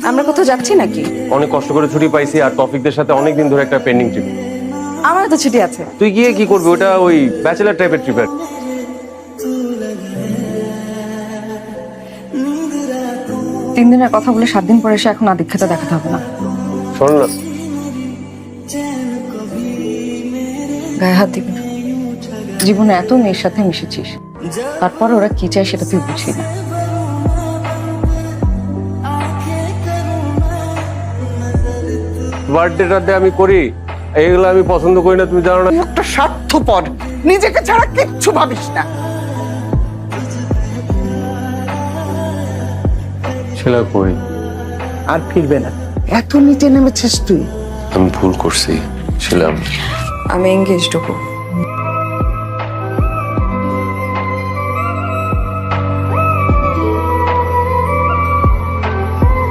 আমরা কোথাও যাচ্ছি নাকি? অনেক কষ্ট করে ছুটি পাইছি আর তৌফিকদের সাথে অনেকদিন ধরে একটা পেন্ডিং ট্রিপ। আমারও তো ছুটি আছে। তুই গিয়ে কি করবি? ওটা ওই ব্যাচেলার টাইপের ট্রিপের। 3 দিনের কথা বলে 7 দিন পরে এসে এখন আদিক্ষেতা দেখাতে হবে না। শোন না, গায়ে হাত দিবি না। জীবনে এত মেয়ের সাথে মিশেছিস, তারপর ওরা কি চায় সেটা তুই বুঝবি না। বার্থডে টার্থডে আমি করি, এইগুলো আমি পছন্দ করি না, তুমি জানো না। একটা স্বার্থপর, নিজেকে ছাড়া কিচ্ছু ভাবিস না। ছেলে কই? আর ফিরবে না। এত নিচে নেমেছিস তুই। আমি ভুল করছি, ছিলাম। আমি এঙ্গেজড হবো।